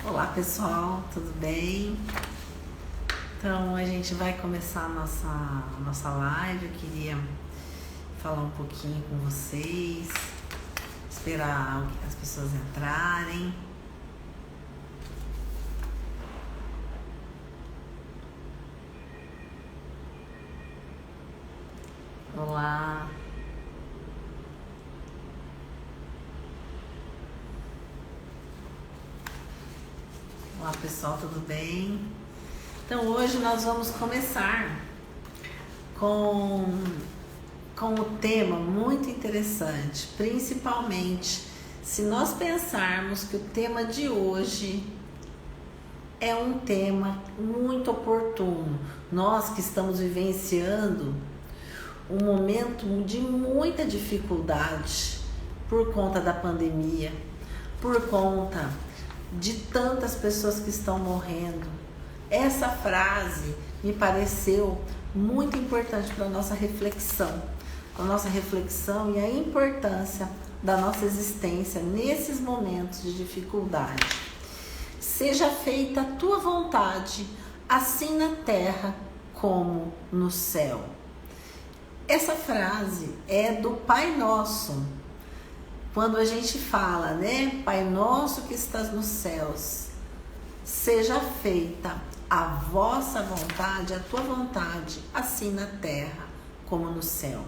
Olá pessoal, tudo bem? Então a gente vai começar a nossa live. Eu queria falar um pouquinho com vocês, esperar as pessoas entrarem. Olá. Olá pessoal, tudo bem? Então hoje nós vamos começar com o tema muito interessante, principalmente se nós pensarmos que o tema de hoje é um tema muito oportuno. Nós que estamos vivenciando um momento de muita dificuldade por conta da pandemia, por conta de tantas pessoas que estão morrendo. Essa frase me pareceu muito importante para a nossa reflexão e a importância da nossa existência nesses momentos de dificuldade. Seja feita a tua vontade, assim na terra como no céu. Essa frase é do Pai Nosso. Quando a gente fala, né? Pai Nosso que estás nos céus, seja feita a vossa vontade, a tua vontade, assim na terra como no céu.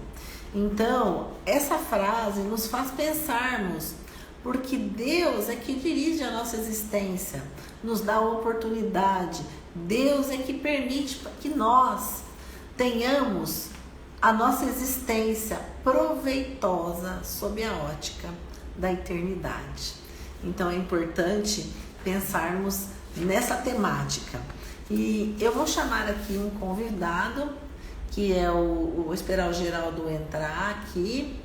Então, essa frase nos faz pensarmos, porque Deus é que dirige a nossa existência, nos dá a oportunidade. Deus é que permite que nós tenhamos a nossa existência proveitosa sob a ótica da eternidade. Então é importante pensarmos nessa temática. E eu vou chamar aqui um convidado, que é vou esperar o Geraldo entrar aqui,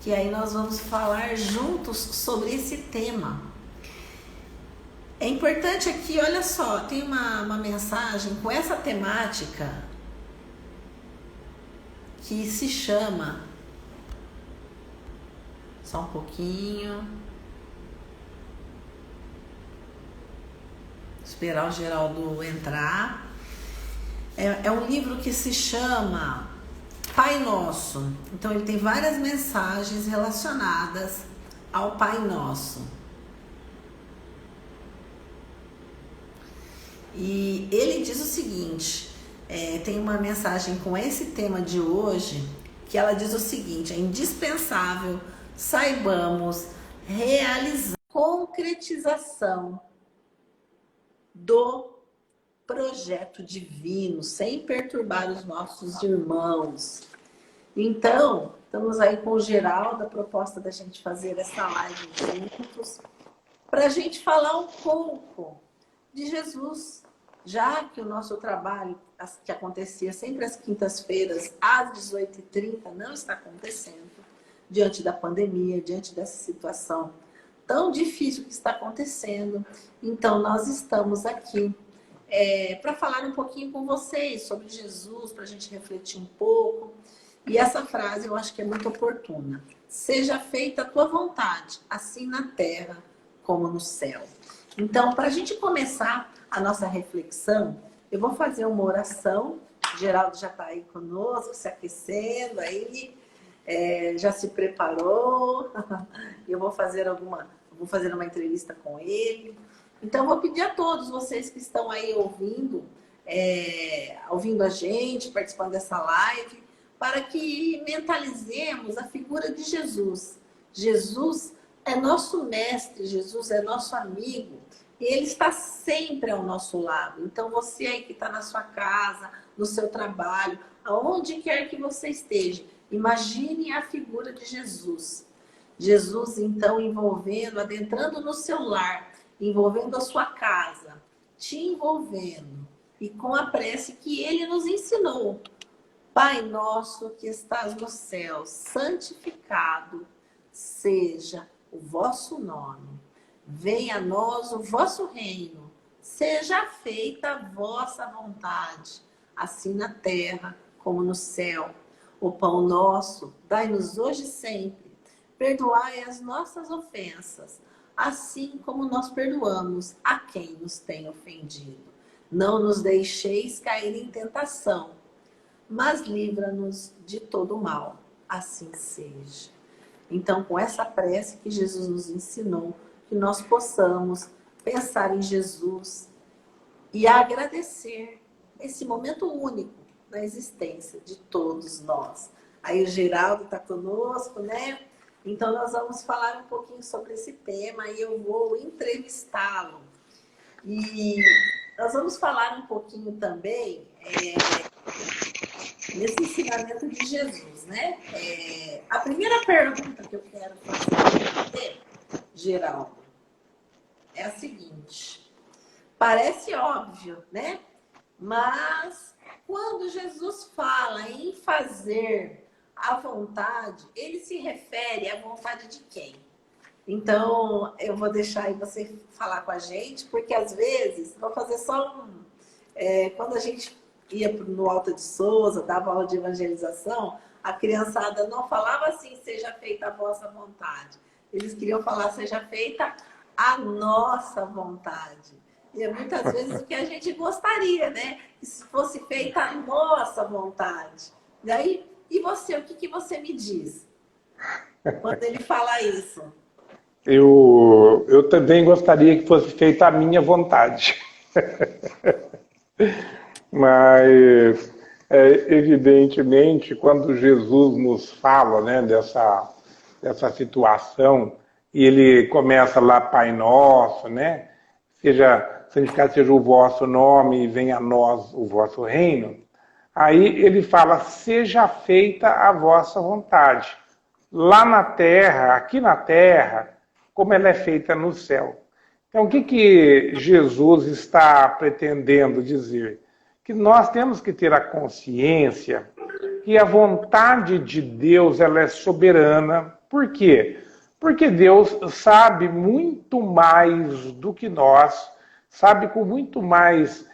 que aí nós vamos falar juntos sobre esse tema. É importante aqui, olha só, tem uma mensagem com essa temática que se chama, só um pouquinho, esperar o Geraldo entrar. É um livro que se chama Pai Nosso. Então ele tem várias mensagens relacionadas ao Pai Nosso. E ele diz o seguinte, tem uma mensagem com esse tema de hoje, que ela diz o seguinte: é indispensável saibamos realizar a concretização do projeto divino, sem perturbar os nossos irmãos. Então, estamos aí com o Geraldo, a proposta da gente fazer essa live juntos, para a gente falar um pouco de Jesus, já que o nosso trabalho, que acontecia sempre às quintas-feiras, às 18h30, não está acontecendo, diante da pandemia, diante dessa situação tão difícil que está acontecendo. Então, nós estamos aqui para falar um pouquinho com vocês sobre Jesus, para a gente refletir um pouco. E essa frase eu acho que é muito oportuna. Seja feita a tua vontade, assim na terra como no céu. Então, para a gente começar a nossa reflexão, eu vou fazer uma oração. O Geraldo já está aí conosco, se aquecendo, aí já se preparou. Eu vou fazer uma entrevista com ele. Então, eu vou pedir a todos vocês que estão aí ouvindo a gente, participando dessa live, para que mentalizemos a figura de Jesus. Jesus é nosso mestre, Jesus é nosso amigo, e ele está sempre ao nosso lado. Então, você aí que está na sua casa, no seu trabalho, aonde quer que você esteja, imagine a figura de Jesus. Jesus, então, adentrando no seu lar, envolvendo a sua casa, te envolvendo, e com a prece que ele nos ensinou. Pai nosso que estás no céu, santificado seja o vosso nome. Venha a nós o vosso reino. Seja feita a vossa vontade, assim na terra como no céu. O pão nosso, dai-nos hoje e sempre. Perdoai as nossas ofensas, assim como nós perdoamos a quem nos tem ofendido. Não nos deixeis cair em tentação, mas livra-nos de todo mal. Assim seja. Então, com essa prece que Jesus nos ensinou, que nós possamos pensar em Jesus e agradecer esse momento único na existência de todos nós. Aí o Geraldo está conosco, né? Então nós vamos falar um pouquinho sobre esse tema e eu vou entrevistá-lo. E nós vamos falar um pouquinho também nesse ensinamento de Jesus, né? A primeira pergunta que eu quero fazer para você, Geraldo, é a seguinte. Parece óbvio, né? Mas quando Jesus fala em fazer a vontade, ele se refere à vontade de quem? Então, eu vou deixar aí você falar com a gente, porque às vezes, vou fazer só um... quando a gente ia no Alto de Souza, dava aula de evangelização, a criançada não falava assim, seja feita a vossa vontade. Eles queriam falar, seja feita a nossa vontade. E é muitas vezes o que a gente gostaria, né? Que se fosse feita a nossa vontade. E aí, e você, o que você me diz quando ele fala isso? Eu também gostaria que fosse feita a minha vontade. Mas, evidentemente, quando Jesus nos fala, né, dessa situação, e ele começa lá, Pai Nosso, né? Santificado seja o vosso nome e venha a nós o vosso reino. Aí ele fala, seja feita a vossa vontade. Lá na terra, aqui na terra, como ela é feita no céu. Então, o que Jesus está pretendendo dizer? Que nós temos que ter a consciência que a vontade de Deus ela é soberana. Por quê? Porque Deus sabe muito mais do que nós, sabe com muito mais,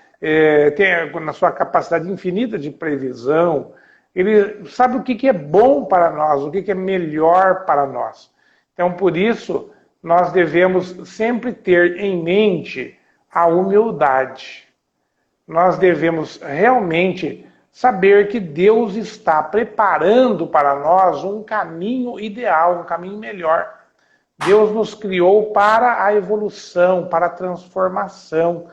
tem na sua capacidade infinita de previsão, ele sabe o que é bom para nós, o que é melhor para nós. Então, por isso, nós devemos sempre ter em mente a humildade. Nós devemos realmente saber que Deus está preparando para nós um caminho ideal, um caminho melhor. Deus nos criou para a evolução, para a transformação.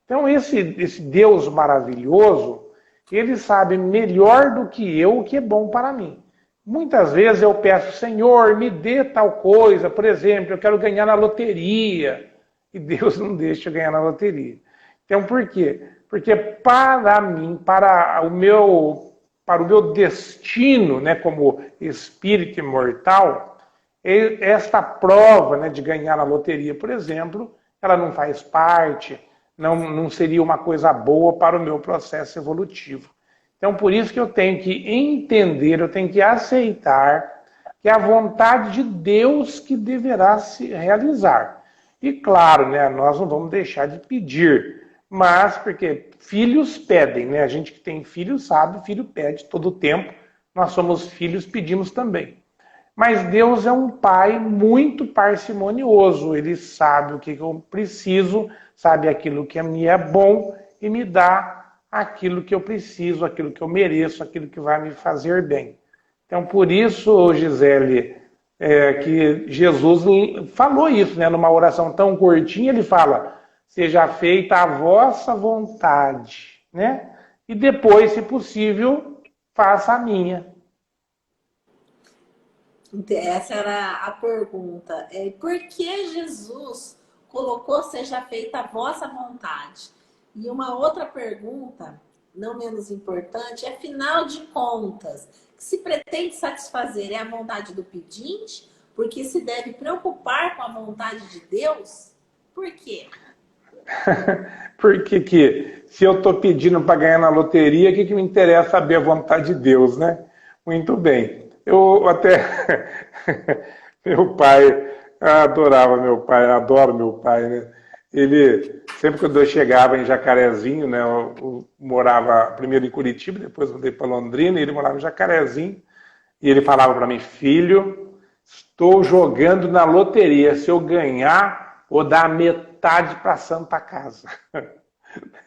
Então, esse Deus maravilhoso, ele sabe melhor do que eu o que é bom para mim. Muitas vezes eu peço, Senhor, me dê tal coisa. Por exemplo, eu quero ganhar na loteria. E Deus não deixa eu ganhar na loteria. Então, por quê? Porque para mim, para o meu destino, né, como espírito imortal, esta prova, né, de ganhar na loteria, por exemplo, ela não faz parte, não seria uma coisa boa para o meu processo evolutivo. Então, por isso que eu tenho que entender, eu tenho que aceitar que é a vontade de Deus que deverá se realizar. E claro, né, nós não vamos deixar de pedir, mas porque filhos pedem, né? A gente que tem filho sabe, filho pede todo o tempo, nós somos filhos, pedimos também. Mas Deus é um pai muito parcimonioso, ele sabe o que eu preciso, sabe aquilo que me é bom e me dá aquilo que eu preciso, aquilo que eu mereço, aquilo que vai me fazer bem. Então, por isso, Gisele, que Jesus falou isso, né? Numa oração tão curtinha, ele fala, seja feita a vossa vontade, né? E depois, se possível, faça a minha. Essa era a pergunta. Por que Jesus colocou seja feita a vossa vontade? E uma outra pergunta, não menos importante, afinal de contas, que se pretende satisfazer é a vontade do pedinte? Porque se deve preocupar com a vontade de Deus? Por quê? Porque que se eu estou pedindo para ganhar na loteria, o que me interessa saber a vontade de Deus, né? Muito bem. Eu até... meu pai, adorava meu pai, adoro meu pai, né? Ele, sempre quando eu chegava em Jacarezinho, né? Eu morava primeiro em Curitiba, depois mudei para Londrina, e ele morava em Jacarezinho, e ele falava para mim, filho, estou jogando na loteria. Se eu ganhar, vou dar metade para a Santa Casa.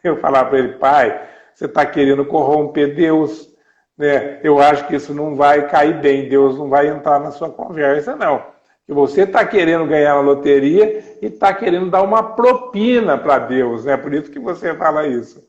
Eu falava para ele, pai, você está querendo corromper Deus, né? Eu acho que isso não vai cair bem, Deus não vai entrar na sua conversa, não. Que você está querendo ganhar na loteria e está querendo dar uma propina para Deus, né? Por isso que você fala isso.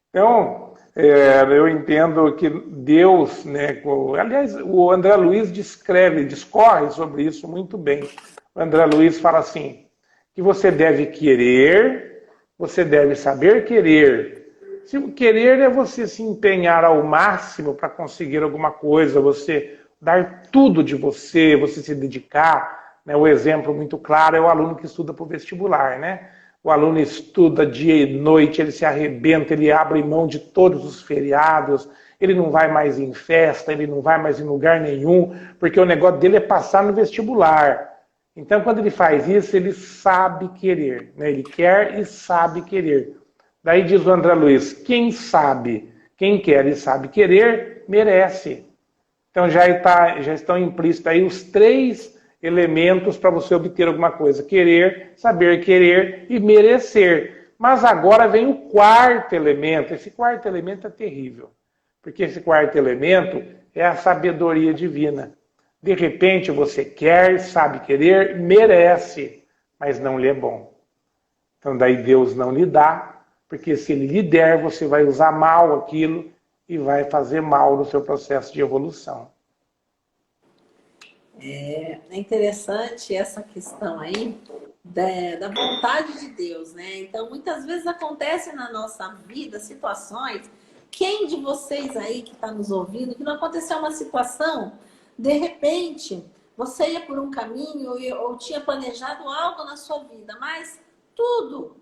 Então, eu entendo que Deus, né? Aliás, o André Luiz discorre sobre isso muito bem. O André Luiz fala assim, que você deve querer, você deve saber querer. Se o querer é você se empenhar ao máximo para conseguir alguma coisa, você dar tudo de você, você se dedicar, né? O exemplo muito claro é o aluno que estuda para o vestibular, né? O aluno estuda dia e noite, ele se arrebenta, ele abre mão de todos os feriados, ele não vai mais em festa, ele não vai mais em lugar nenhum, porque o negócio dele é passar no vestibular. Então, quando ele faz isso, ele sabe querer, né? Ele quer e sabe querer. Daí diz o André Luiz, quem sabe, quem quer e sabe querer, merece. Então já estão implícitos aí os 3 elementos para você obter alguma coisa. Querer, saber querer e merecer. Mas agora vem o 4º elemento. Esse 4º elemento é terrível. Porque esse 4º elemento é a sabedoria divina. De repente você quer, sabe querer, merece, mas não lhe é bom. Então daí Deus não lhe dá. Porque se ele lhe der, você vai usar mal aquilo e vai fazer mal no seu processo de evolução. É interessante essa questão aí da vontade de Deus, né? Então, muitas vezes acontece na nossa vida situações. Quem de vocês aí que está nos ouvindo, que não aconteceu uma situação, de repente, você ia por um caminho ou tinha planejado algo na sua vida, mas tudo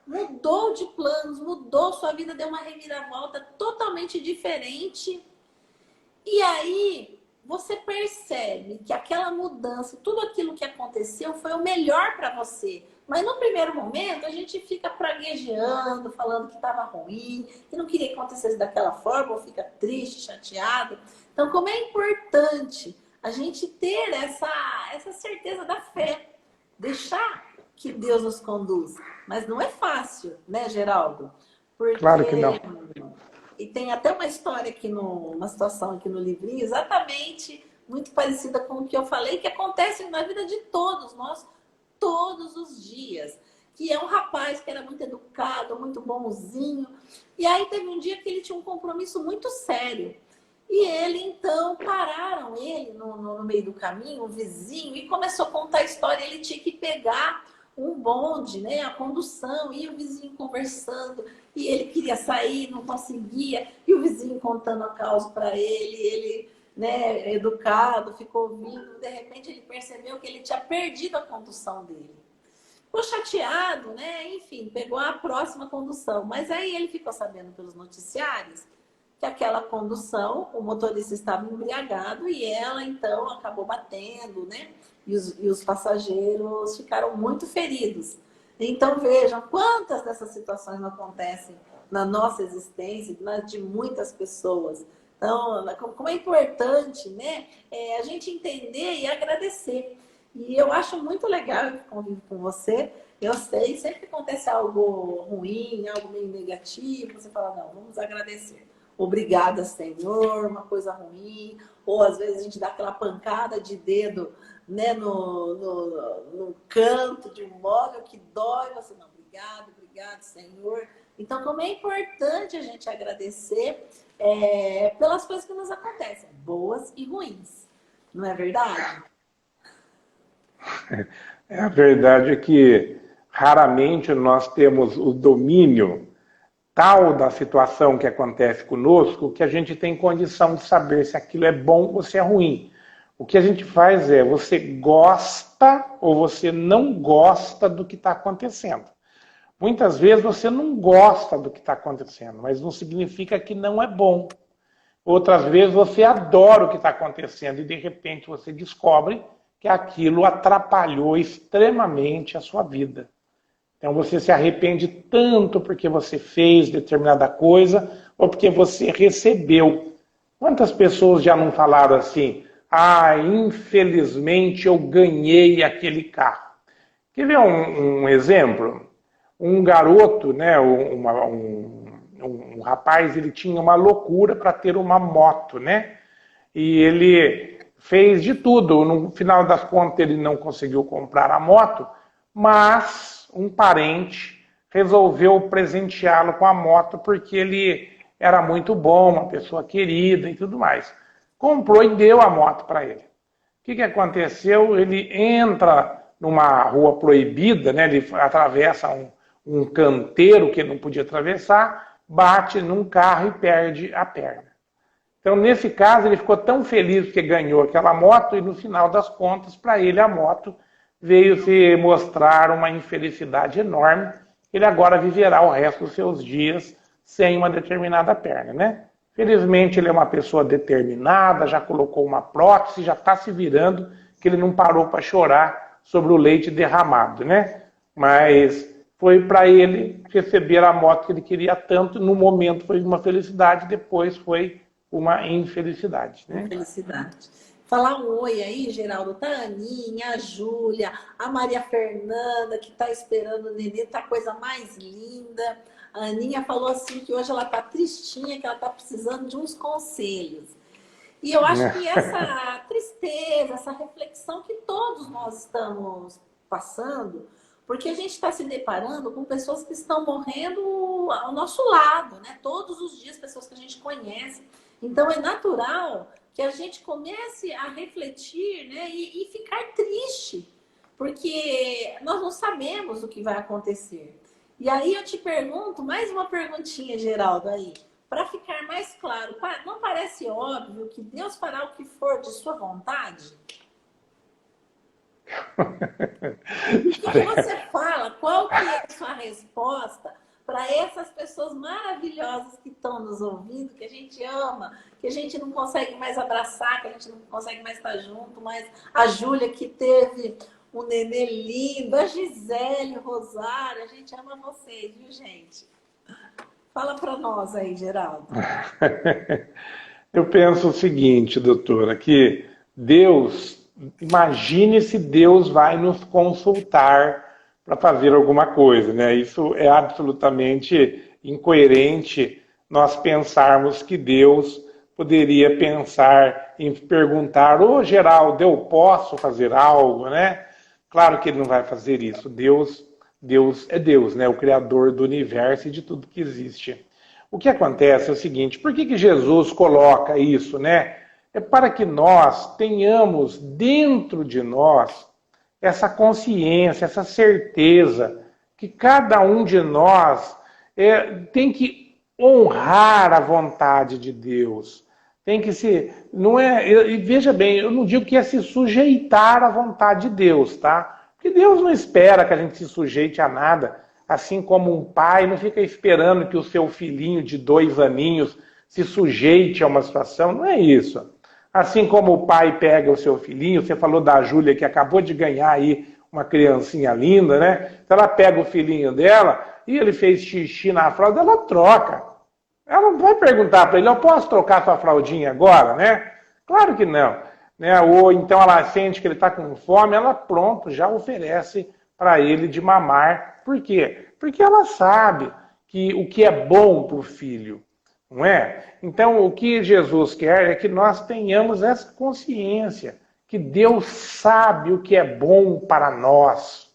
mudou de planos, mudou, sua vida deu uma reviravolta totalmente diferente. E aí você percebe que aquela mudança, tudo aquilo que aconteceu foi o melhor para você. Mas no primeiro momento a gente fica praguejando, falando que estava ruim, que não queria que acontecesse daquela forma, ou fica triste, chateado. Então, como é importante a gente ter essa certeza da fé, deixar que Deus nos conduz. Mas não é fácil, né, Geraldo? Porque... Claro que não. E tem até uma história aqui, uma situação aqui no livrinho, exatamente muito parecida com o que eu falei, que acontece na vida de todos nós, todos os dias. Que é um rapaz que era muito educado, muito bonzinho. E aí teve um dia que ele tinha um compromisso muito sério. E ele, então, pararam ele no meio do caminho, um vizinho, e começou a contar a história. Ele tinha que pegar um bonde, né, a condução, e o vizinho conversando, e ele queria sair, não conseguia, e o vizinho contando a causa para ele, né, educado, ficou ouvindo. De repente ele percebeu que ele tinha perdido a condução dele. Ficou chateado, né, enfim, pegou a próxima condução. Mas aí ele ficou sabendo pelos noticiários que aquela condução, o motorista estava embriagado e ela, então, acabou batendo, né? E os passageiros ficaram muito feridos. Então, vejam quantas dessas situações não acontecem na nossa existência, na de muitas pessoas. Então, como é importante, né, a gente entender e agradecer. E eu acho muito legal o convívio com você. Eu sei, sempre que acontece algo ruim, algo meio negativo, você fala, não, vamos agradecer. Obrigada, Senhor, uma coisa ruim. Ou às vezes a gente dá aquela pancada de dedo, né, no canto de um móvel que dói. Você não, obrigado, Senhor. Então, como é importante a gente agradecer pelas coisas que nos acontecem, boas e ruins. Não é verdade? A verdade é que raramente nós temos o domínio tal da situação que acontece conosco que a gente tem condição de saber se aquilo é bom ou se é ruim. O que a gente faz é, você gosta ou você não gosta do que está acontecendo. Muitas vezes você não gosta do que está acontecendo, mas não significa que não é bom. Outras vezes você adora o que está acontecendo e de repente você descobre que aquilo atrapalhou extremamente a sua vida. Então você se arrepende tanto porque você fez determinada coisa ou porque você recebeu. Quantas pessoas já não falaram assim, ah, infelizmente eu ganhei aquele carro. Quer ver um exemplo? Um garoto, né, um rapaz, ele tinha uma loucura para ter uma moto, né? E ele fez de tudo. No final das contas, ele não conseguiu comprar a moto, mas um parente resolveu presenteá-lo com a moto porque ele era muito bom, uma pessoa querida e tudo mais. Comprou e deu a moto para ele. O que aconteceu? Ele entra numa rua proibida, né? Ele atravessa um canteiro que ele não podia atravessar, bate num carro e perde a perna. Então, nesse caso, ele ficou tão feliz porque ganhou aquela moto e, no final das contas, para ele, a moto veio se mostrar uma infelicidade enorme. Ele agora viverá o resto dos seus dias sem uma determinada perna, né? Felizmente, ele é uma pessoa determinada, já colocou uma prótese, já está se virando, que ele não parou para chorar sobre o leite derramado, né? Mas foi para ele receber a moto que ele queria tanto. No momento foi uma felicidade, depois foi uma infelicidade, né? Infelicidade. Falar um oi aí, Geraldo. Tá a Aninha, a Júlia, a Maria Fernanda, que tá esperando o nenê, tá a coisa mais linda. A Aninha falou assim que hoje ela tá tristinha, que ela tá precisando de uns conselhos. E eu acho que essa tristeza, essa reflexão que todos nós estamos passando, porque a gente está se deparando com pessoas que estão morrendo ao nosso lado, né? Todos os dias, pessoas que a gente conhece. Então, é natural que a gente comece a refletir, né? E ficar triste, porque nós não sabemos o que vai acontecer. E aí eu te pergunto, mais uma perguntinha, Geraldo, aí. Para ficar mais claro, não parece óbvio que Deus fará o que for de sua vontade? O que você fala? Qual que é a sua resposta para essas pessoas maravilhosas que estão nos ouvindo, que a gente ama, que a gente não consegue mais abraçar, que a gente não consegue mais estar junto, mas a Júlia que teve um nenê lindo, a Gisele, o Rosário, a gente ama vocês, viu, gente? Fala para nós aí, Geraldo. Eu penso o seguinte, doutora, que Deus, imagine se Deus vai nos consultar para fazer alguma coisa, né? Isso é absolutamente incoerente nós pensarmos que Deus poderia pensar em perguntar, ô Geraldo, eu posso fazer algo, né? Claro que ele não vai fazer isso. Deus é Deus, né? O Criador do universo e de tudo que existe. O que acontece é o seguinte, por que Jesus coloca isso, né? É para que nós tenhamos dentro de nós essa consciência, essa certeza que cada um de nós tem que honrar a vontade de Deus. Tem que se... Não é, e veja bem, eu não digo que é se sujeitar à vontade de Deus, tá? Porque Deus não espera que a gente se sujeite a nada, assim como um pai não fica esperando que o seu filhinho de 2 aninhos se sujeite a uma situação, não é isso. Assim como o pai pega o seu filhinho, você falou da Júlia que acabou de ganhar aí uma criancinha linda, né? Então ela pega o filhinho dela e ele fez xixi na fralda, ela troca. Ela não vai perguntar para ele, eu posso trocar sua fraldinha agora, né? Claro que não. Né? Ou então ela sente que ele está com fome, ela pronto, já oferece para ele de mamar. Por quê? Porque ela sabe que o que é bom para o filho, não é? Então, o que Jesus quer é que nós tenhamos essa consciência, que Deus sabe o que é bom para nós.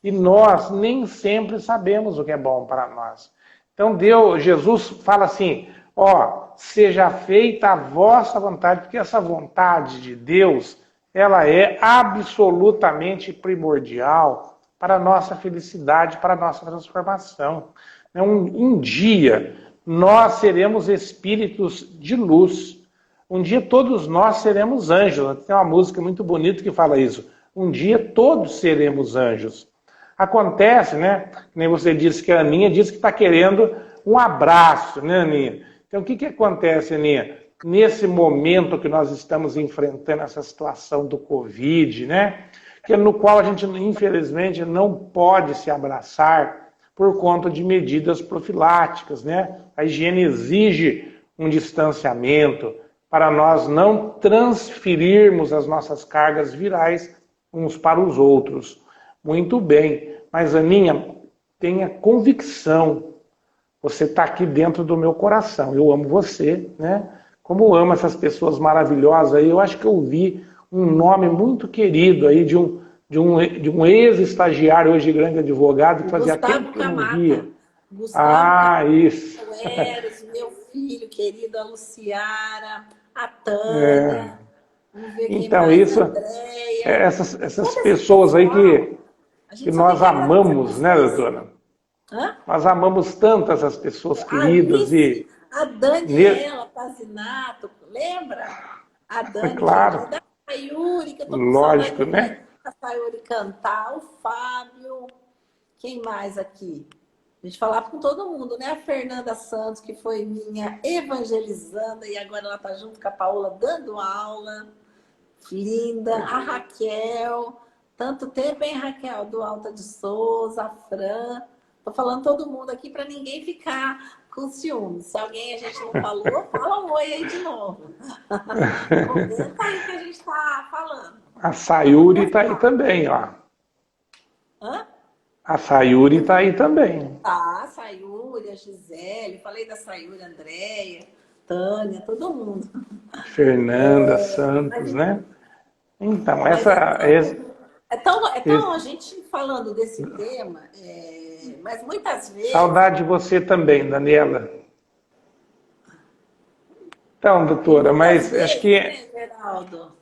E nós nem sempre sabemos o que é bom para nós. Então, Jesus fala assim, ó, seja feita a vossa vontade, porque essa vontade de Deus, ela é absolutamente primordial para a nossa felicidade, para a nossa transformação. Um dia nós seremos espíritos de luz. Um dia todos nós seremos anjos. Tem uma música muito bonita que fala isso. Um dia todos seremos anjos. Acontece, né? Nem você disse que a Aninha disse que está querendo um abraço, né, Aninha? Então o que acontece, Aninha? Nesse momento que nós estamos enfrentando essa situação do Covid, né? Que no qual a gente, infelizmente, não pode se abraçar por conta de medidas profiláticas, né? A higiene exige um distanciamento para nós não transferirmos as nossas cargas virais uns para os outros. Muito bem, mas Aninha, tenha convicção, você está aqui dentro do meu coração, eu amo você, né? Como amo essas pessoas maravilhosas aí, eu acho que eu vi um nome muito querido aí de um ex-estagiário, hoje grande advogado, que fazia tempo que eu não via. Gustavo Camata, Isso. o Eros, meu filho querido, a Luciara, a Tânia, vamos ver quem Então, mais, isso, a Andréia. essas Todo esse pessoas aí pessoal, a que gente só tem nós que agradecer amamos, né, vocês. doutora? Hã? Nós amamos tanto essas pessoas A queridas Alice, e, a Daniela Pazinato, lembra? A Dani claro, querida, a Sayuri, que eu tô com saudade lógico, de né? ver a Sayuri cantar, o Fábio, quem mais aqui? A gente falava com todo mundo, né? A Fernanda Santos, que foi minha evangelizanda, e agora ela tá junto com a Paola dando aula. Linda. A Raquel. Tanto tempo, hein, Raquel? Do Alta de Souza, a Fran. Tô falando todo mundo aqui para ninguém ficar com ciúme. Se alguém a gente não falou, fala um oi aí de novo. Comenta aí que a gente tá falando. A Vamos Sayuri está aí postar. também, ó. Hã? A Sayuri está aí também. Tá, a Sayuri, a Gisele, falei da Sayuri, a Andréia, Tânia, todo mundo. Fernanda Mas, Santos, né? Então, mas essa. é tão a gente falando desse tema, mas muitas vezes, Saudade de você também, Daniela. Então, e doutora, muitas mas acho que. vezes, né, Geraldo,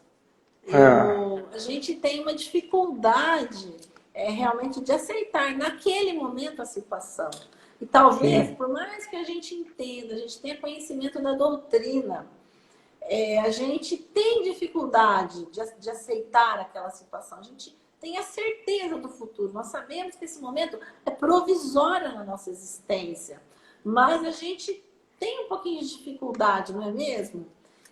Ah, a gente tem uma dificuldade realmente de aceitar naquele momento a situação. E talvez, sim, por mais que a gente entenda, a gente tenha conhecimento da doutrina, a gente tem dificuldade de aceitar aquela situação. A gente tem a certeza do futuro. Nós sabemos que esse momento é provisório na nossa existência. Mas a gente tem um pouquinho de dificuldade, não é mesmo?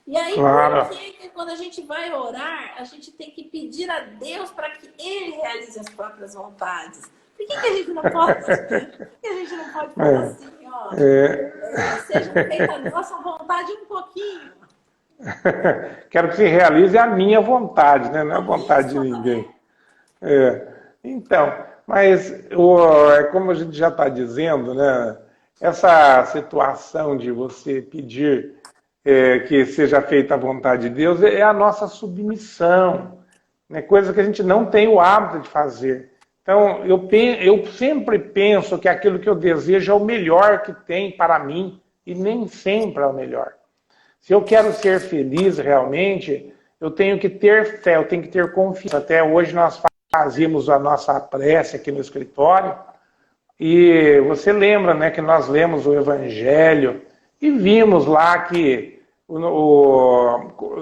E aí, por claro. que quando a gente vai orar, a gente tem que pedir a Deus para que Ele realize as próprias vontades? Por que a gente não pode, por que a gente não pode falar É, assim, ó, é, seja feita a nossa vontade um pouquinho? quero que se realize a minha vontade, né? Não é a vontade de Isso, ninguém. É, então, mas como a gente já está dizendo, né? Essa situação de você pedir que seja feita a vontade de Deus é a nossa submissão, né? Coisa que a gente não tem o hábito de fazer. Então, eu sempre penso que aquilo que eu desejo é o melhor que tem para mim e nem sempre é o melhor. Se eu quero ser feliz realmente, eu tenho que ter fé, eu tenho que ter confiança. Até hoje nós fazíamos a nossa prece aqui no escritório e você lembra, né, que nós lemos o Evangelho e vimos lá que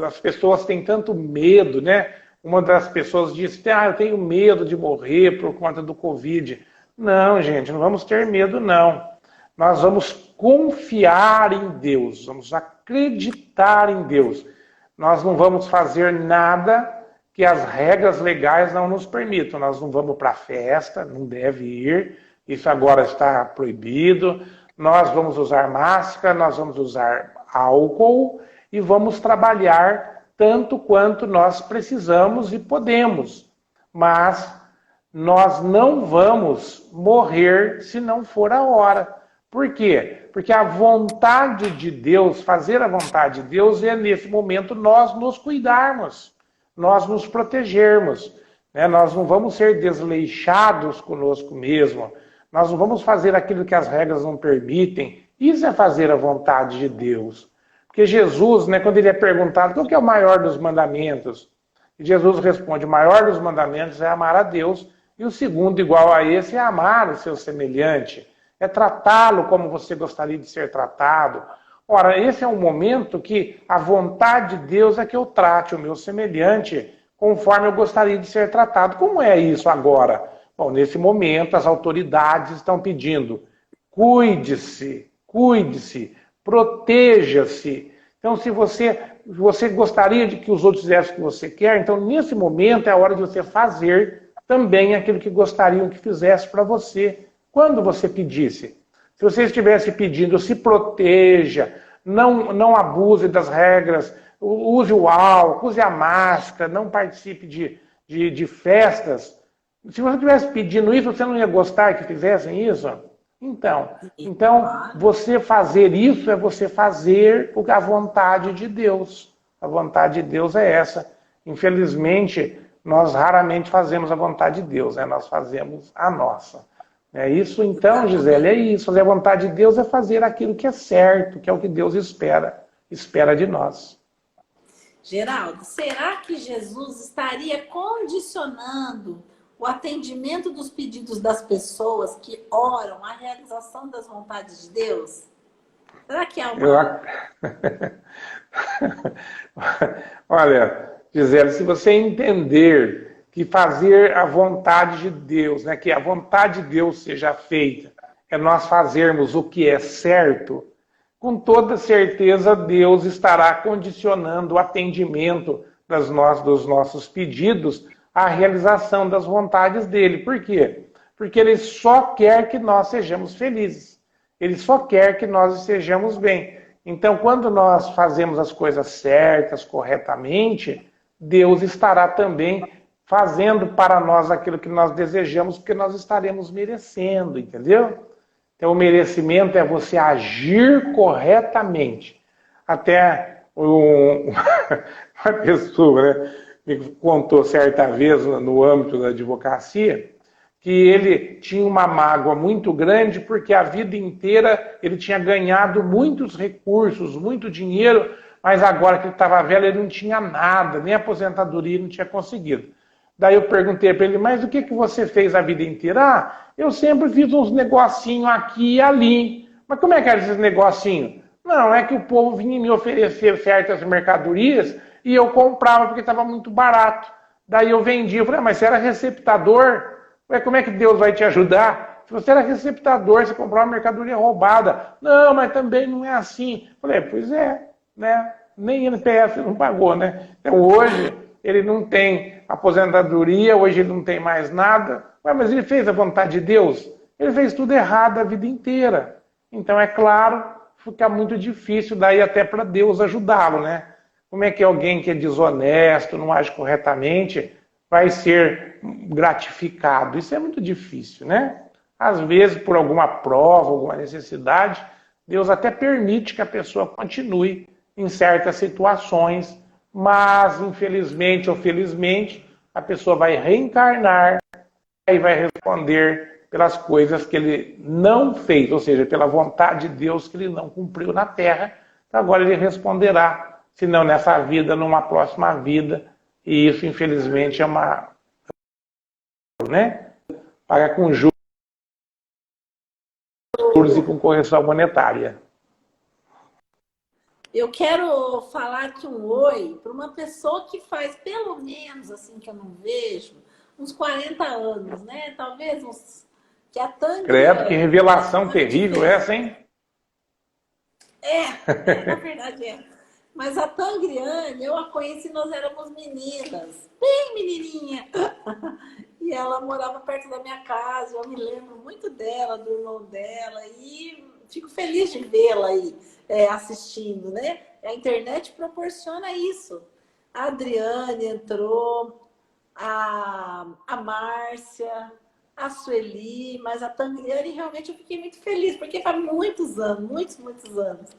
as pessoas têm tanto medo, né? Uma das pessoas disse, eu tenho medo de morrer por conta do Covid. Não, gente, não vamos ter medo, não. Nós vamos confiar em Deus, vamos acreditar em Deus. Nós não vamos fazer nada que as regras legais não nos permitam. Nós não vamos para a festa, não deve ir, isso agora está proibido. Nós vamos usar máscara, nós vamos usar álcool e vamos trabalhar tanto quanto nós precisamos e podemos. Mas nós não vamos morrer se não for a hora. Por quê? Porque a vontade de Deus, fazer a vontade de Deus, é nesse momento nós nos cuidarmos, nós nos protegermos. Né? Nós não vamos ser desleixados conosco mesmo, nós não vamos fazer aquilo que as regras não permitem. Isso é fazer a vontade de Deus. Porque Jesus, né, quando ele é perguntado qual que é o maior dos mandamentos, e Jesus responde, o maior dos mandamentos é amar a Deus, e o segundo, igual a esse, é amar o seu semelhante. É tratá-lo como você gostaria de ser tratado. Ora, esse é um momento que a vontade de Deus é que eu trate o meu semelhante conforme eu gostaria de ser tratado. Como é isso agora? Bom, nesse momento as autoridades estão pedindo, cuide-se, cuide-se, proteja-se. Então, se você gostaria de que os outros fizessem o que você quer, então nesse momento é a hora de você fazer também aquilo que gostariam que fizesse para você. Quando você pedisse, se você estivesse pedindo, se proteja, não abuse das regras, use o álcool, use a máscara, não participe de festas. Se você estivesse pedindo isso, você não ia gostar que fizessem isso? Então, você fazer isso é você fazer a vontade de Deus. A vontade de Deus é essa. Infelizmente, nós raramente fazemos a vontade de Deus, né? Nós fazemos a nossa. É isso então, Gisele, é isso. Fazer a vontade de Deus é fazer aquilo que é certo, que é o que Deus espera de nós. Geraldo, será que Jesus estaria condicionando o atendimento dos pedidos das pessoas que oram à realização das vontades de Deus? Será que há uma... Olha, Gisele, se você entender que fazer a vontade de Deus, né, que a vontade de Deus seja feita, é nós fazermos o que é certo, com toda certeza Deus estará condicionando o atendimento dos nossos pedidos à realização das vontades dele. Por quê? Porque ele só quer que nós sejamos felizes. Ele só quer que nós estejamos bem. Então, quando nós fazemos as coisas certas, corretamente, Deus estará também fazendo para nós aquilo que nós desejamos, porque nós estaremos merecendo, entendeu? Então, o merecimento é você agir corretamente. Até uma pessoa, né, me contou certa vez no âmbito da advocacia que ele tinha uma mágoa muito grande porque a vida inteira ele tinha ganhado muitos recursos, muito dinheiro, mas agora que ele estava velho ele não tinha nada, nem aposentadoria ele não tinha conseguido. Daí eu perguntei para ele, mas o que você fez a vida inteira? Ah, eu sempre fiz uns negocinhos aqui e ali. Mas como é que era esses negocinhos? Não, é que o povo vinha me oferecer certas mercadorias e eu comprava porque estava muito barato. Daí eu vendia. Eu falei, mas você era receptador? Ué, como é que Deus vai te ajudar? Se você era receptador, você comprava uma mercadoria roubada. Não, mas também não é assim. Eu falei, pois é, né? Nem NPS não pagou, né? Então hoje ele não tem aposentadoria, hoje ele não tem mais nada. Ué, mas ele fez a vontade de Deus? Ele fez tudo errado a vida inteira. Então, é claro, fica muito difícil daí até para Deus ajudá-lo, né? Como é que alguém que é desonesto, não age corretamente, vai ser gratificado? Isso é muito difícil, né? Às vezes, por alguma prova, alguma necessidade, Deus até permite que a pessoa continue em certas situações, mas, infelizmente ou felizmente, a pessoa vai reencarnar e vai responder pelas coisas que ele não fez, ou seja, pela vontade de Deus que ele não cumpriu na Terra. Então, agora ele responderá, se não nessa vida, numa próxima vida. E isso, infelizmente, é uma... né? Paga com juros e com correção monetária. Eu quero falar aqui um oi para uma pessoa que faz pelo menos, assim, que eu não vejo, uns 40 anos, né? Talvez uns... Que a Tânia... Credo, que revelação terrível essa, hein? Na verdade é. Mas a Tangriane, eu a conheci, nós éramos meninas, bem menininha. E ela morava perto da minha casa, eu me lembro muito dela, do irmão dela, e fico feliz de vê-la aí assistindo, né? A internet proporciona isso. A Adriane entrou, a Márcia, a Sueli, mas a Tangriane realmente eu fiquei muito feliz, porque faz muitos anos, muitos anos.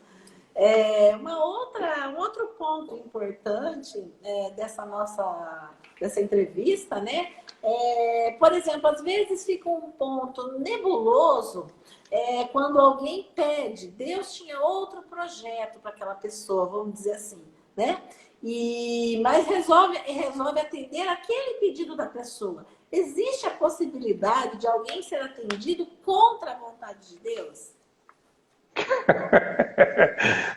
Um outro ponto importante dessa entrevista, né? Por exemplo, às vezes fica um ponto nebuloso quando alguém pede, Deus tinha outro projeto para aquela pessoa, vamos dizer assim, né? Mas resolve atender aquele pedido da pessoa. Existe a possibilidade de alguém ser atendido contra a vontade de Deus?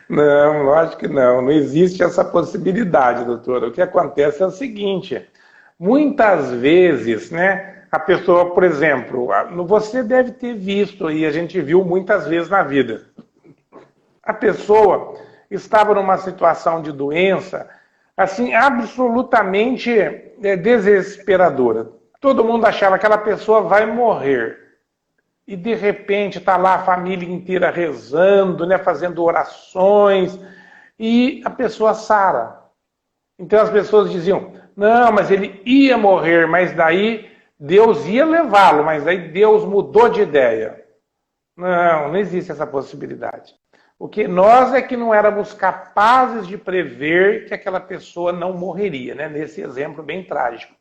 Não, lógico que não. Não existe essa possibilidade, doutora. O que acontece é o seguinte: muitas vezes, né, a pessoa, por exemplo, você deve ter visto aí, a gente viu muitas vezes na vida. A pessoa estava numa situação de doença, assim, absolutamente desesperadora. Todo mundo achava que aquela pessoa vai morrer. e de repente está lá a família inteira rezando, né, fazendo orações, e a pessoa sara. Então as pessoas diziam, não, mas ele ia morrer, mas daí Deus ia levá-lo, mas daí Deus mudou de ideia. Não, não existe essa possibilidade. O que nós é que não éramos capazes de prever que aquela pessoa não morreria, né? Nesse exemplo bem trágico.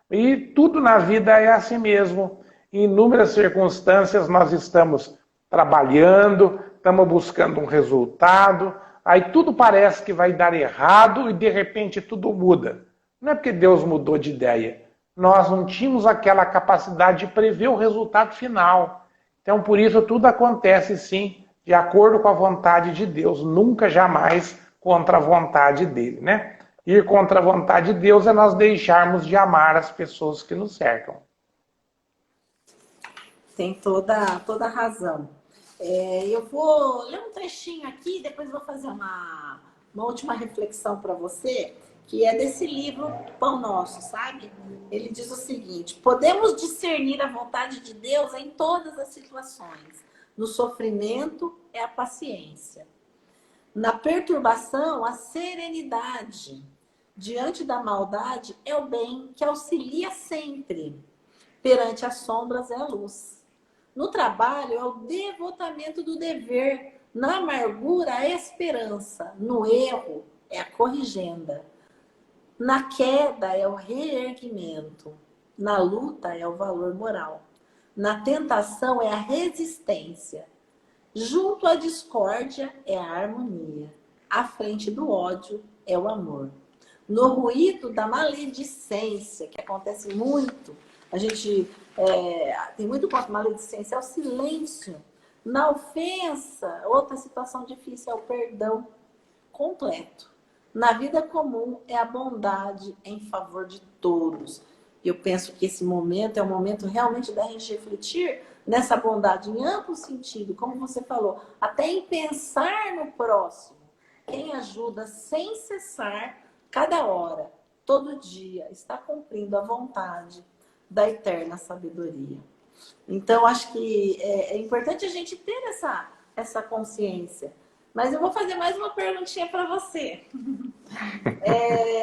E tudo na vida é assim mesmo. Em inúmeras circunstâncias nós estamos trabalhando, estamos buscando um resultado, aí tudo parece que vai dar errado e de repente tudo muda. Não é porque Deus mudou de ideia. Nós não tínhamos aquela capacidade de prever o resultado final. Então por isso tudo acontece sim, de acordo com a vontade de Deus, nunca jamais contra a vontade dele, né? Ir contra a vontade de Deus é nós deixarmos de amar as pessoas que nos cercam. Tem toda a razão. Eu vou ler um trechinho aqui, depois vou fazer uma última reflexão para você, que é desse livro Pão Nosso, sabe? Ele diz o seguinte: podemos discernir a vontade de Deus em todas as situações. No sofrimento é a paciência. Na perturbação, a serenidade. Diante da maldade é o bem que auxilia sempre. Perante as sombras é a luz. No trabalho é o devotamento do dever. Na amargura, a esperança. No erro, é a corrigenda. Na queda, é o reerguimento. Na luta, é o valor moral. Na tentação, é a resistência. Junto à discórdia, é a harmonia. À frente do ódio, é o amor. No ruído da maledicência, que acontece muito, a gente tem muito contra maledicência, é o silêncio. Na ofensa, outra situação difícil é o perdão completo. Na vida comum é a bondade em favor de todos. Eu penso que esse momento é um momento realmente da gente refletir nessa bondade em amplo sentido, como você falou, até em pensar no próximo. Quem ajuda sem cessar, cada hora, todo dia, está cumprindo a vontade da eterna sabedoria. Então, acho que é importante a gente ter essa consciência. Mas eu vou fazer mais uma perguntinha para você.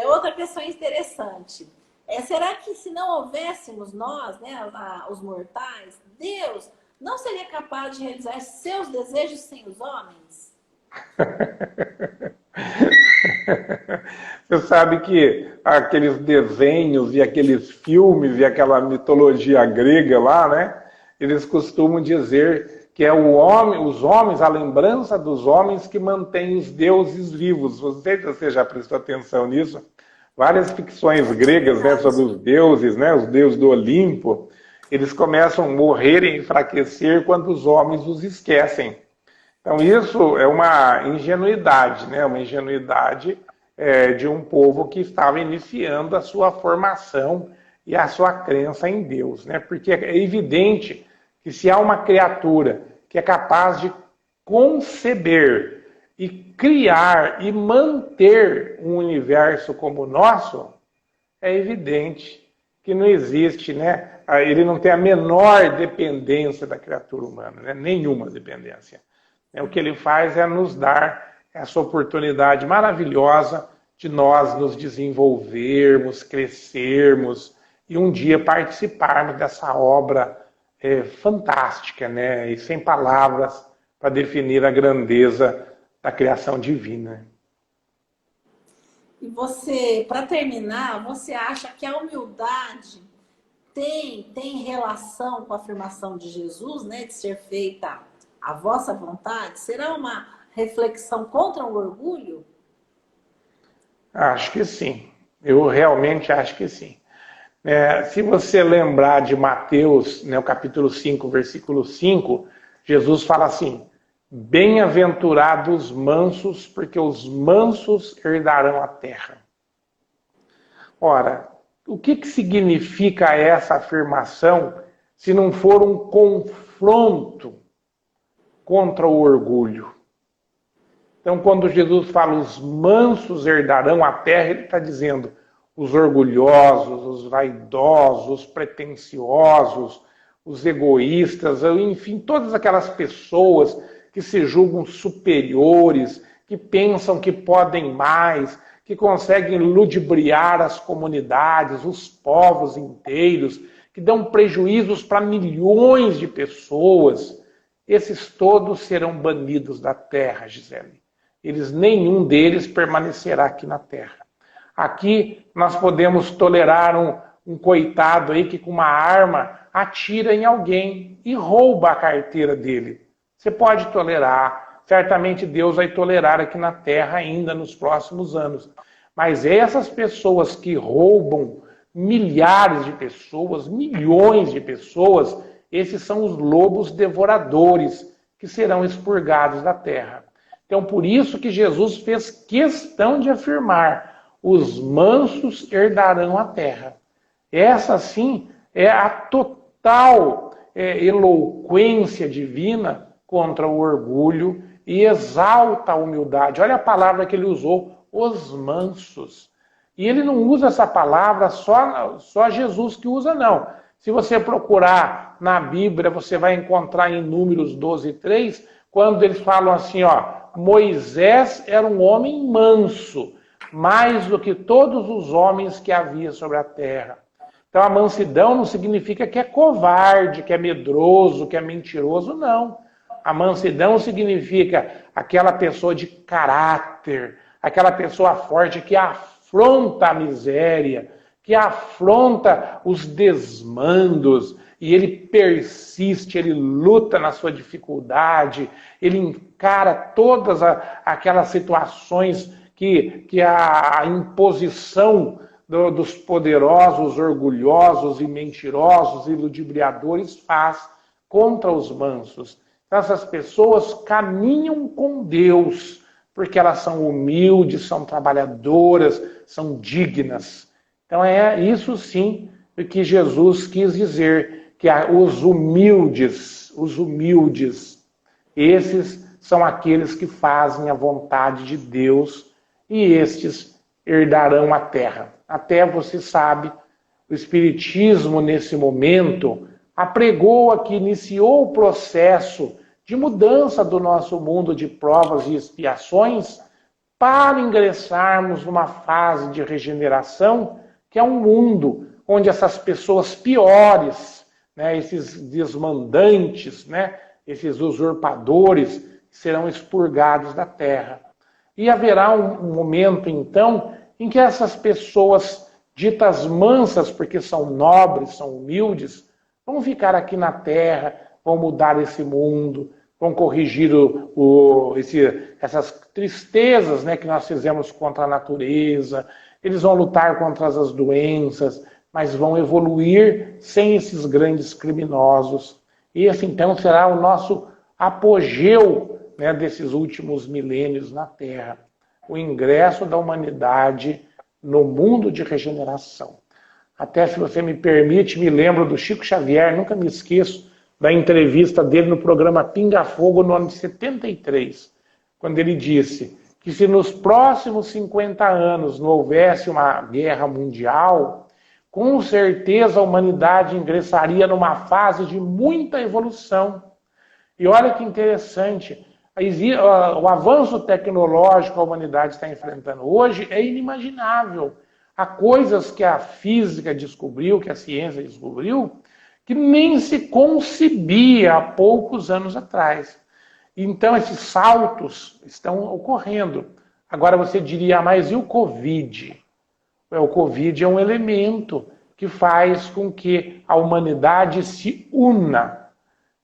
Outra questão interessante. Será que se não houvéssemos nós, né, os mortais, Deus não seria capaz de realizar seus desejos sem os homens? Você sabe que aqueles desenhos e aqueles filmes e aquela mitologia grega lá, né? Eles costumam dizer que é os homens, a lembrança dos homens que mantém os deuses vivos. Não sei se você já prestou atenção nisso. Várias ficções gregas, né, sobre os deuses, né, os deuses do Olimpo, eles começam a morrer e enfraquecer quando os homens os esquecem. Então isso é uma ingenuidade, né, uma ingenuidade de um povo que estava iniciando a sua formação e a sua crença em Deus, né? Porque é evidente que se há uma criatura que é capaz de conceber e criar e manter um universo como o nosso, é evidente que não existe, né? Ele não tem a menor dependência da criatura humana, né? Nenhuma dependência. O que ele faz é nos dar essa oportunidade maravilhosa de nós nos desenvolvermos, crescermos e um dia participarmos dessa obra fantástica, né? E sem palavras para definir a grandeza da criação divina. E você, para terminar, você acha que a humildade tem relação com a afirmação de Jesus, né, de ser feita a vossa vontade? Será uma reflexão contra o orgulho? Acho que sim. Eu realmente acho que sim. Se você lembrar de Mateus, né, o capítulo 5, versículo 5, Jesus fala assim: bem-aventurados mansos, porque os mansos herdarão a terra. Ora, o que significa essa afirmação se não for um confronto contra o orgulho? Então, quando Jesus fala os mansos herdarão a terra, ele está dizendo os orgulhosos, os vaidosos, os pretensiosos, os egoístas, enfim, todas aquelas pessoas que se julgam superiores, que pensam que podem mais, que conseguem ludibriar as comunidades, os povos inteiros, que dão prejuízos para milhões de pessoas. Esses todos serão banidos da terra, Gisele. Nenhum deles permanecerá aqui na terra. Aqui nós podemos tolerar um coitado aí que com uma arma atira em alguém e rouba a carteira dele. Você pode tolerar, certamente Deus vai tolerar aqui na terra ainda nos próximos anos. Mas essas pessoas que roubam milhares de pessoas, milhões de pessoas, esses são os lobos devoradores que serão expurgados da terra. Então, por isso que Jesus fez questão de afirmar: os mansos herdarão a terra. Essa, sim, é a total eloquência divina contra o orgulho e exalta a humildade. Olha a palavra que ele usou, os mansos. E ele não usa essa palavra só Jesus que usa, não. Se você procurar na Bíblia, você vai encontrar em Números 12:3, quando eles falam assim, Moisés era um homem manso, mais do que todos os homens que havia sobre a terra. Então a mansidão não significa que é covarde, que é medroso, que é mentiroso, não. A mansidão significa aquela pessoa de caráter, aquela pessoa forte que afronta a miséria, que afronta os desmandos, e ele persiste, ele luta na sua dificuldade, ele encara todas aquelas situações que a imposição dos poderosos, orgulhosos e mentirosos e ludibriadores faz contra os mansos. Então, essas pessoas caminham com Deus, porque elas são humildes, são trabalhadoras, são dignas. Então é isso sim o que Jesus quis dizer, que os humildes, esses são aqueles que fazem a vontade de Deus e estes herdarão a terra. Até você sabe, o Espiritismo nesse momento apregou aqui, iniciou o processo de mudança do nosso mundo de provas e expiações para ingressarmos numa fase de regeneração, que é um mundo onde essas pessoas piores, esses desmandantes, esses usurpadores, serão expurgados da terra. E haverá um momento, então, em que essas pessoas ditas mansas, porque são nobres, são humildes, vão ficar aqui na terra, vão mudar esse mundo, vão corrigir essas tristezas que nós fizemos contra a natureza, eles vão lutar contra as doenças, mas vão evoluir sem esses grandes criminosos. E esse, então, será o nosso apogeu desses últimos milênios na Terra. O ingresso da humanidade no mundo de regeneração. Até, se você me permite, me lembro do Chico Xavier, nunca me esqueço da entrevista dele no programa Pinga Fogo, no ano de 73, quando ele disse que se nos próximos 50 anos não houvesse uma guerra mundial, com certeza a humanidade ingressaria numa fase de muita evolução. E olha que interessante, o avanço tecnológico que a humanidade está enfrentando hoje é inimaginável. Há coisas que a física descobriu, que a ciência descobriu, que nem se concebia há poucos anos atrás. Então esses saltos estão ocorrendo. Agora você diria, mas e o Covid? O Covid é um elemento que faz com que a humanidade se una.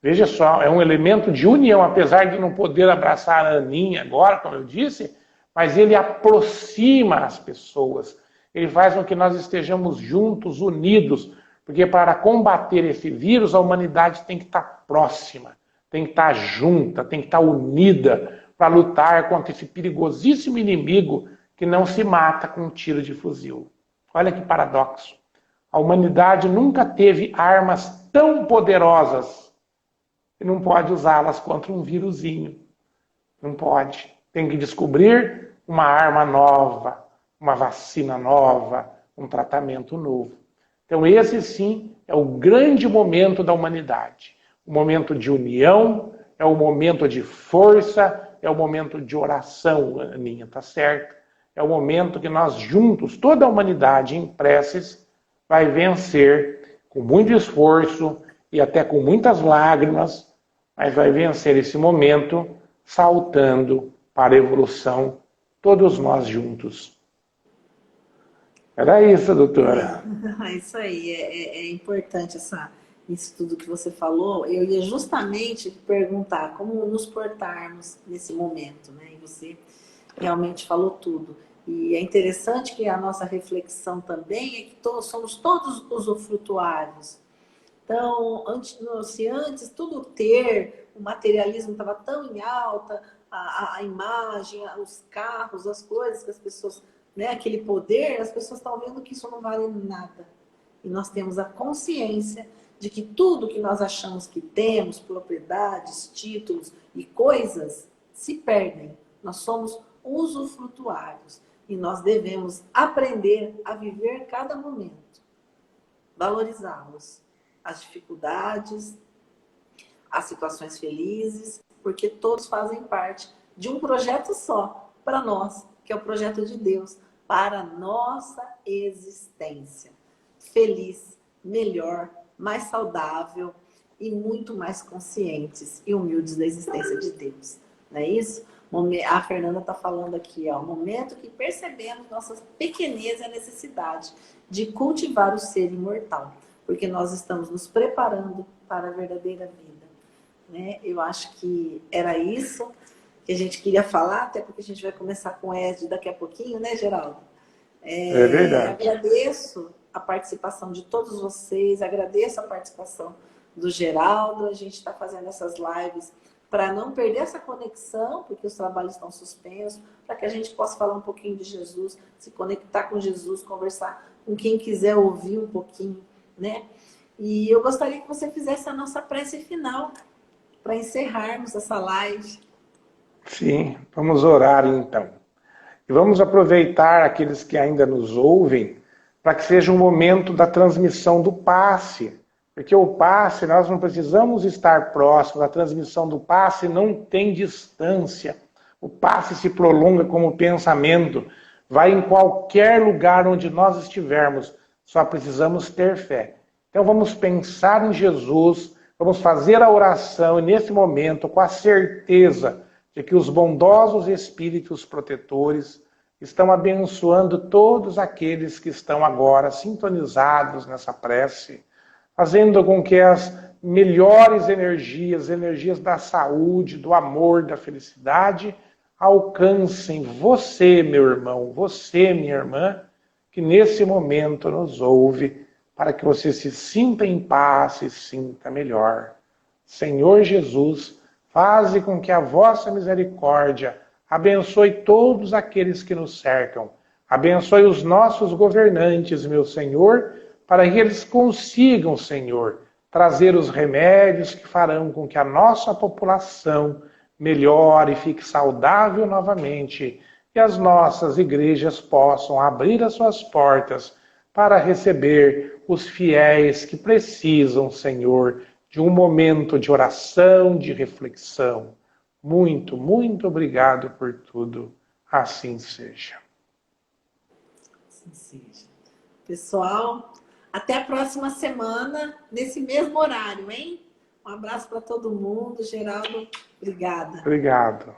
Veja só, é um elemento de união, apesar de não poder abraçar a Aninha agora, como eu disse, mas ele aproxima as pessoas. Ele faz com que nós estejamos juntos, unidos, porque para combater esse vírus, a humanidade tem que estar próxima, tem que estar junta, tem que estar unida para lutar contra esse perigosíssimo inimigo que não se mata com um tiro de fuzil. Olha que paradoxo. A humanidade nunca teve armas tão poderosas e não pode usá-las contra um vírusinho. Não pode. Tem que descobrir uma arma nova, uma vacina nova, um tratamento novo. Então esse sim é o grande momento da humanidade. O momento de união, é o momento de força, é o momento de oração, Aninha, tá certo? É o momento que nós juntos, toda a humanidade em preces, vai vencer com muito esforço e até com muitas lágrimas, mas vai vencer esse momento saltando para a evolução, todos nós juntos. Era isso, doutora. É isso aí, é importante isso tudo que você falou. Eu ia justamente perguntar como nos portarmos nesse momento, né? E você realmente falou tudo. E é interessante que a nossa reflexão também é que somos todos usufrutuários. Então, se antes tudo ter, o materialismo estava tão em alta, a imagem, os carros, as coisas que as pessoas, né, aquele poder, as pessoas estão vendo que isso não vale nada. E nós temos a consciência de que tudo que nós achamos que temos, propriedades, títulos e coisas, se perdem. Nós somos usufrutuários e nós devemos aprender a viver cada momento, valorizá-los, as dificuldades, as situações felizes, porque todos fazem parte de um projeto só para nós, que é o projeto de Deus, para a nossa existência. Feliz, melhor, mais saudável e muito mais conscientes e humildes da existência de Deus. Não é isso? A Fernanda está falando aqui, ó, o momento que percebemos nossa pequenez e a necessidade de cultivar o ser imortal, porque nós estamos nos preparando para a verdadeira vida. Né? Eu acho que era isso que a gente queria falar, até porque a gente vai começar com o Ed daqui a pouquinho, né, Geraldo? É verdade. Agradeço a participação de todos vocês, agradeço a participação do Geraldo. A gente está fazendo essas lives para não perder essa conexão, porque os trabalhos estão suspensos, para que a gente possa falar um pouquinho de Jesus, se conectar com Jesus, conversar com quem quiser ouvir um pouquinho, né? E eu gostaria que você fizesse a nossa prece final, para encerrarmos essa live. Sim, vamos orar então. E vamos aproveitar aqueles que ainda nos ouvem, para que seja um momento da transmissão do passe. Porque o passe, nós não precisamos estar próximos, a transmissão do passe não tem distância. O passe se prolonga como pensamento, vai em qualquer lugar onde nós estivermos, só precisamos ter fé. Então vamos pensar em Jesus, vamos fazer a oração e nesse momento, com a certeza de que os bondosos espíritos protetores estão abençoando todos aqueles que estão agora sintonizados nessa prece, fazendo com que as melhores energias, energias da saúde, do amor, da felicidade, alcancem você, meu irmão, você, minha irmã, que nesse momento nos ouve, para que você se sinta em paz, se sinta melhor. Senhor Jesus, faze com que a vossa misericórdia abençoe todos aqueles que nos cercam. Abençoe os nossos governantes, meu Senhor, para que eles consigam, Senhor, trazer os remédios que farão com que a nossa população melhore e fique saudável novamente, e as nossas igrejas possam abrir as suas portas para receber os fiéis que precisam, Senhor, de um momento de oração, de reflexão. Muito, muito obrigado por tudo. Assim seja. Assim seja. Pessoal, até a próxima semana, nesse mesmo horário, hein? Um abraço para todo mundo. Geraldo, obrigada. Obrigado.